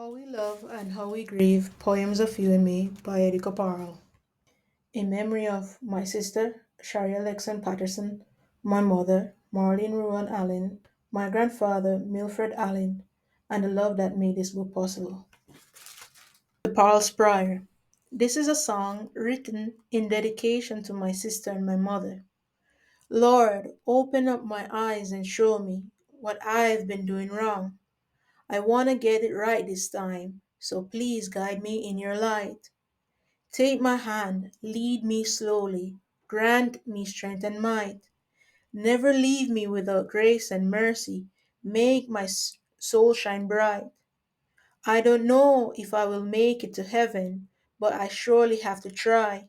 How We Love and How We Grieve Poems of You and Me by Eddie Parle. In memory of my sister, Shari Alexan Patterson, my mother, Marlene Ruan Allen, my grandfather, Milfred Allen, and the love that made this book possible. The Parle's Prayer. This is a song written in dedication to my sister and my mother. Lord, open up my eyes and show me what I've been doing wrong. I want to get it right this time, so please guide me in your light. Take my hand, lead me slowly, grant me strength and might. Never leave me without grace and mercy. Make my soul shine bright. I don't know if I will make it to heaven, but I surely have to try.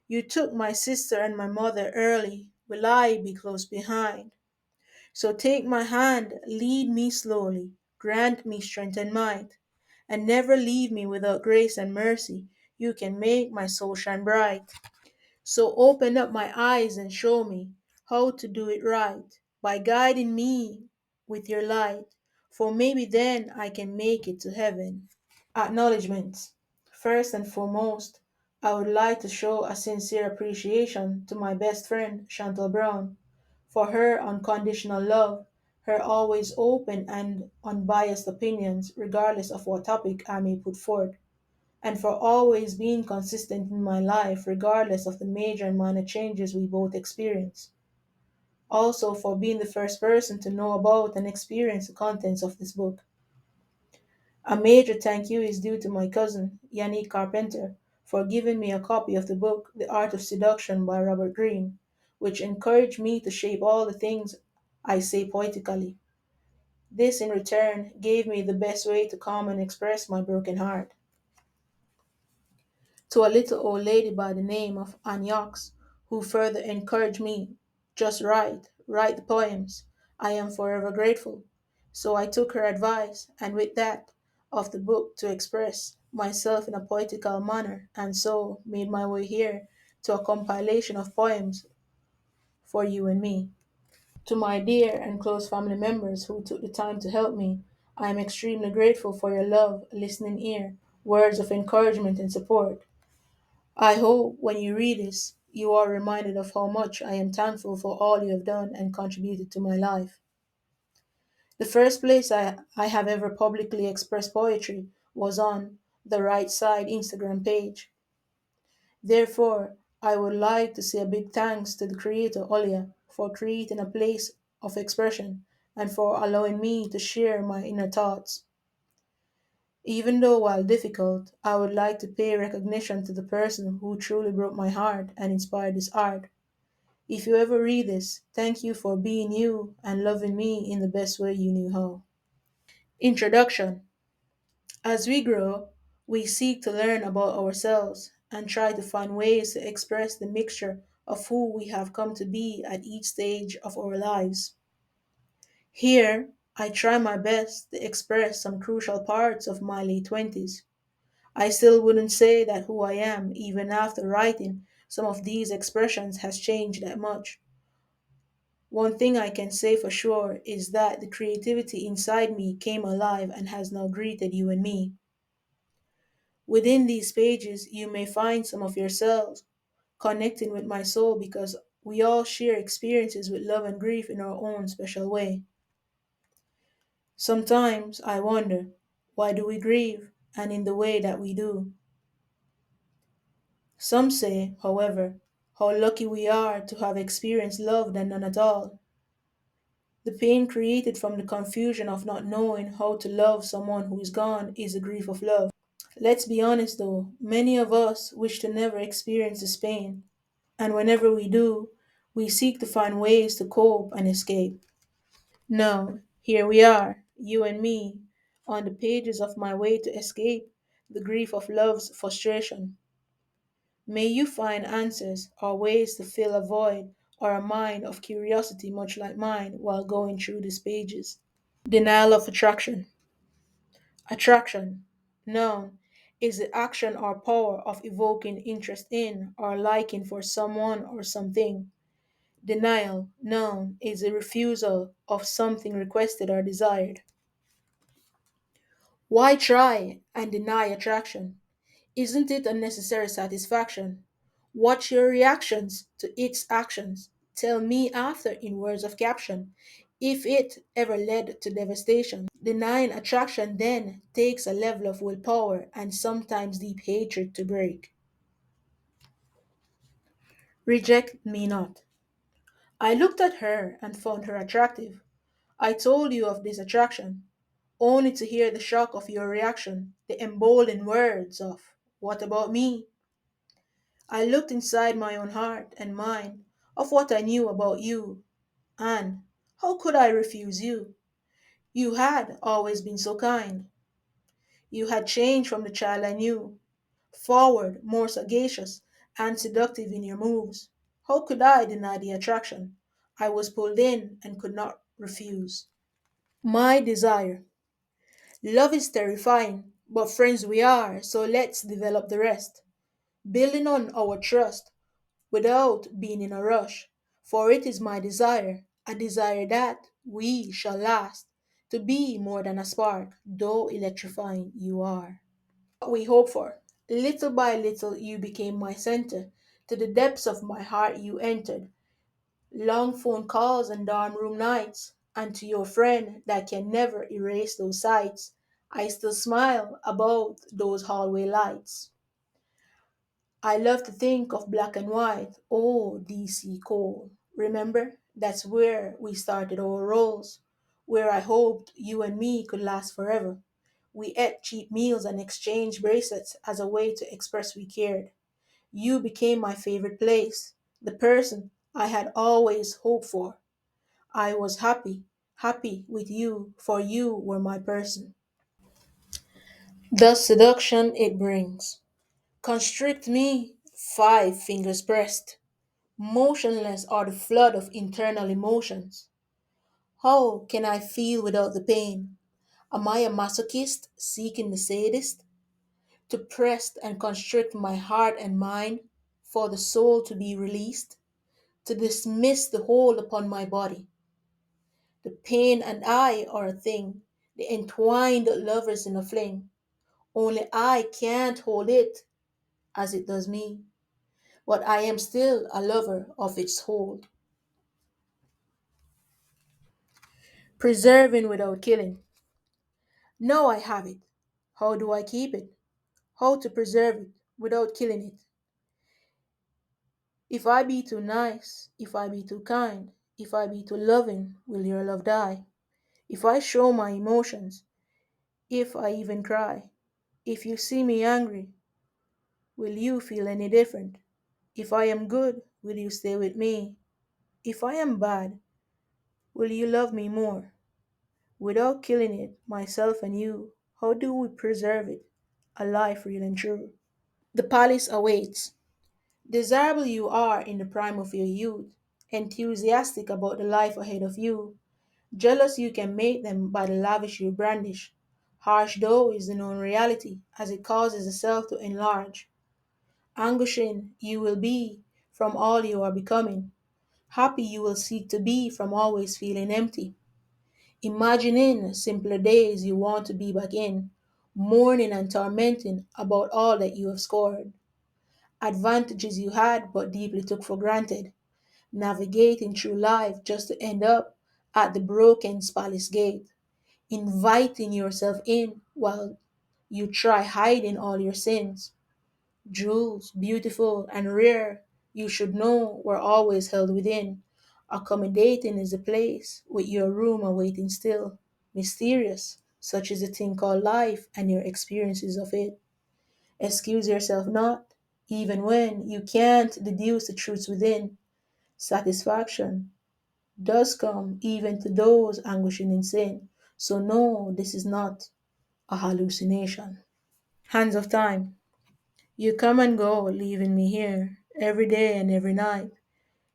You took my sister and my mother early. Will I be close behind? So take my hand, lead me slowly, grant me strength and might, and never leave me without grace and mercy. You can make my soul shine bright. So open up my eyes and show me how to do it right by guiding me with your light, for maybe then I can make it to heaven. Acknowledgements. First and foremost, I would like to show a sincere appreciation to my best friend, Chantal Brown, for her unconditional love, her always open and unbiased opinions, regardless of what topic I may put forth, and for always being consistent in my life, regardless of the major and minor changes we both experience. Also, for being the first person to know about and experience the contents of this book. A major thank you is due to my cousin, Yannick Carpenter, for giving me a copy of the book The Art of Seduction by Robert Greene, which encouraged me to shape all the things I say poetically. This, in return, gave me the best way to calm and express my broken heart. To a little old lady by the name of Anyox, who further encouraged me, just write the poems. I am forever grateful. So I took her advice, and with that, of the book to express myself in a poetical manner, and so made my way here to a compilation of poems for you and me. To my dear and close family members who took the time to help me, I am extremely grateful for your love, listening ear, words of encouragement and support. I hope when you read this, you are reminded of how much I am thankful for all you have done and contributed to my life. The first place I have ever publicly expressed poetry was on the Right Side Instagram page. Therefore, I would like to say a big thanks to the creator Olia for creating a place of expression and for allowing me to share my inner thoughts. Even though while difficult, I would like to pay recognition to the person who truly broke my heart and inspired this art. If you ever read this, thank you for being you and loving me in the best way you knew how. Introduction. As we grow, we seek to learn about ourselves and try to find ways to express the mixture of who we have come to be at each stage of our lives. Here, I try my best to express some crucial parts of my late 20s. I still wouldn't say that who I am, even after writing some of these expressions, has changed that much. One thing I can say for sure is that the creativity inside me came alive and has now greeted you and me. Within these pages, you may find some of yourselves connecting with my soul because we all share experiences with love and grief in our own special way. Sometimes I wonder, why do we grieve and in the way that we do? Some say, however, how lucky we are to have experienced love than none at all. The pain created from the confusion of not knowing how to love someone who is gone is a grief of love. Let's be honest though, many of us wish to never experience this pain, and whenever we do, we seek to find ways to cope and escape. Now, here we are, you and me, on the pages of my way to escape the grief of love's frustration. May you find answers or ways to fill a void or a mind of curiosity much like mine while going through these pages. Denial of attraction. Attraction, noun, is the action or power of evoking interest in or liking for someone or something. Denial, noun, is a refusal of something requested or desired. Why try and deny attraction? Isn't it unnecessary satisfaction? Watch your reactions to its actions. Tell me after in words of caption if it ever led to devastation. Denying attraction then takes a level of willpower and sometimes deep hatred to break. Reject me not. I looked at her and found her attractive. I told you of this attraction, only to hear the shock of your reaction, the emboldened words of, "What about me?" I looked inside my own heart and mind of what I knew about you, and how could I refuse you? You had always been so kind. You had changed from the child I knew, forward, more sagacious, and seductive in your moves. How could I deny the attraction? I was pulled in and could not refuse. My desire. Love is terrifying, but friends we are, so let's develop the rest. Building on our trust without being in a rush. For it is my desire, a desire that we shall last, to be more than a spark, though electrifying you are. What we hope for. Little by little you became my center. To the depths of my heart you entered. Long phone calls and dorm room nights. And to your friend that can never erase those sights, I still smile about those hallway lights. I love to think of black and white. Oh, DC Cole. Remember? That's where we started our roles. Where I hoped you and me could last forever. We ate cheap meals and exchanged bracelets as a way to express we cared. You became my favorite place, the person I had always hoped for. I was happy, happy with you, for you were my person. The seduction it brings. Constrict me, 5 fingers pressed. Motionless are the flood of internal emotions. How can I feel without the pain? Am I a masochist seeking the sadist? To press and constrict my heart and mind for the soul to be released? To dismiss the hold upon my body? The pain and I are a thing, the entwined lovers in a fling. Only I can't hold it as it does me, but I am still a lover of its hold. Preserving without killing. Now I have it. How do I keep it? How to preserve it without killing it? If I be too nice, if I be too kind, if I be too loving, will your love die? If I show my emotions, if I even cry, if you see me angry, will you feel any different? If I am good, will you stay with me? If I am bad, will you love me more? Without killing it, myself and you, how do we preserve it? A life real and true. The palace awaits. Desirable you are in the prime of your youth, enthusiastic about the life ahead of you. Jealous you can make them by the lavish you brandish. Harsh though is the known reality, as it causes the self to enlarge. Anguishing you will be from all you are becoming. Happy you will seek to be from always feeling empty. Imagining simpler days you want to be back in, mourning and tormenting about all that you have scored. Advantages you had but deeply took for granted, navigating through life just to end up at the broken palace gate, inviting yourself in while you try hiding all your sins. Jewels, beautiful and rare, you should know were always held within. Accommodating is a place, with your room awaiting still. Mysterious, such is the thing called life and your experiences of it. Excuse yourself not, even when you can't deduce the truths within. Satisfaction does come even to those anguishing in sin. So, no, this is not a hallucination. Hands of time. You come and go, leaving me here, every day and every night.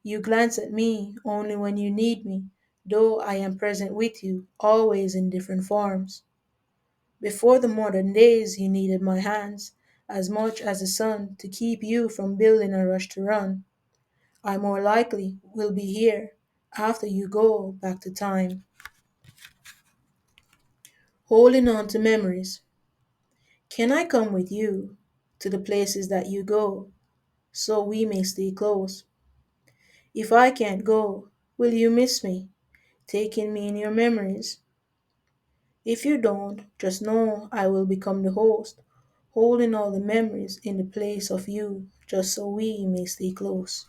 You glance at me only when you need me, though I am present with you, always in different forms. Before the modern days, you needed my hands as much as the sun to keep you from building a rush to run. I more likely will be here after you go back to time. holding on to memories. Can I come with you to the places that you go so we may stay close? If I can't go, will you miss me, taking me in your memories? If you don't, just know I will become the host, holding all the memories in the place of you, just so we may stay close.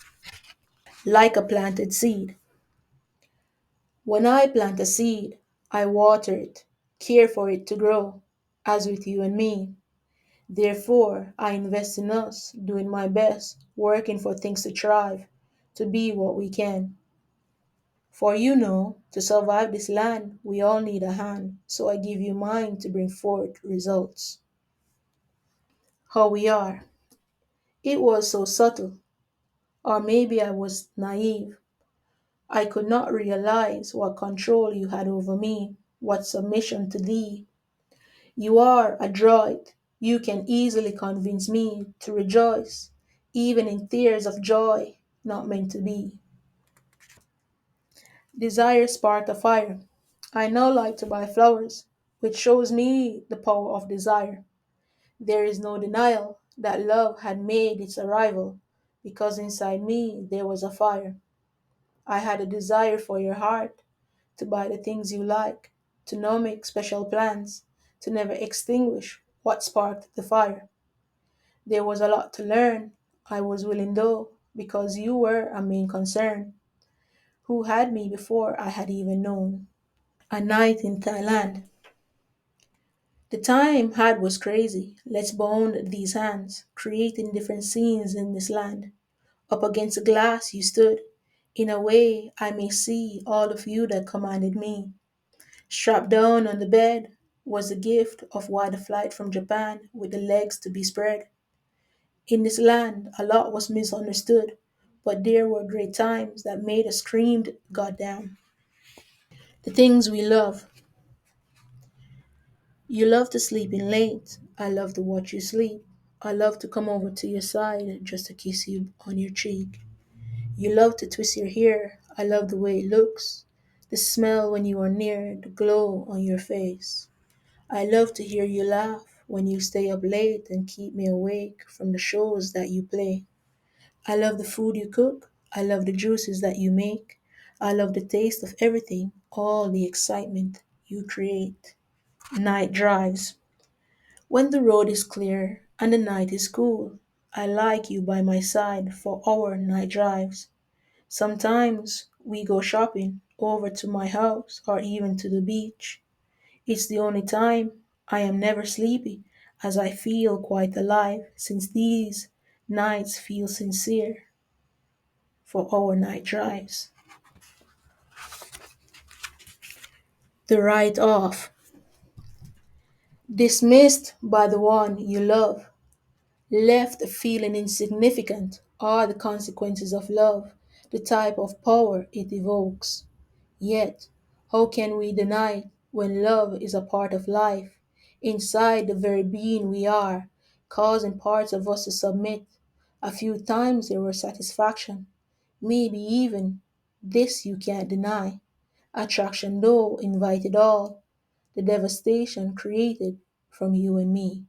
Like a planted seed. When I plant a seed, I water it, care for it to grow, as with you and me. Therefore, I invest in us, doing my best, working for things to thrive, to be what we can. For you know, to survive this land, we all need a hand, so I give you mine to bring forth results. How we are. It was so subtle, or maybe I was naive. I could not realize what control you had over me, what submission to thee. You are adroit. You can easily convince me to rejoice, even in tears of joy not meant to be. Desire sparked a fire. I now like to buy flowers, which shows me the power of desire. There is no denial that love had made its arrival, because inside me there was a fire. I had a desire for your heart, to buy the things you like, to now make special plans, to never extinguish what sparked the fire. There was a lot to learn. I was willing though, because you were a main concern, who had me before I had even known. A night in Thailand. The time had was crazy. Let's bound these hands, creating different scenes in this land. Up against the glass you stood. In a way I may see all of you that commanded me. Strapped down on the bed was the gift of why the flight from Japan with the legs to be spread. In this land a lot was misunderstood, but there were great times that made us screamed goddamn. The things we love. You love to sleep in late. I love to watch you sleep. I love to come over to your side just to kiss you on your cheek. You love to twist your hair. I love the way it looks. The smell when you are near, the glow on your face. I love to hear you laugh when you stay up late and keep me awake from the shows that you play. I love the food you cook. I love the juices that you make. I love the taste of everything, all the excitement you create. Night drives. When the road is clear and the night is cool, I like you by my side for our night drives. Sometimes we go shopping over to my house or even to the beach. It's the only time I am never sleepy, as I feel quite alive, since these nights feel sincere for our night drives. The write off. Dismissed by the one you love, left feeling insignificant are the consequences of love, the type of power it evokes. Yet, how can we deny it when love is a part of life, inside the very being we are, causing parts of us to submit? A few times there was satisfaction, maybe even this you can't deny. Attraction, though, invited all, the devastation created from you and me.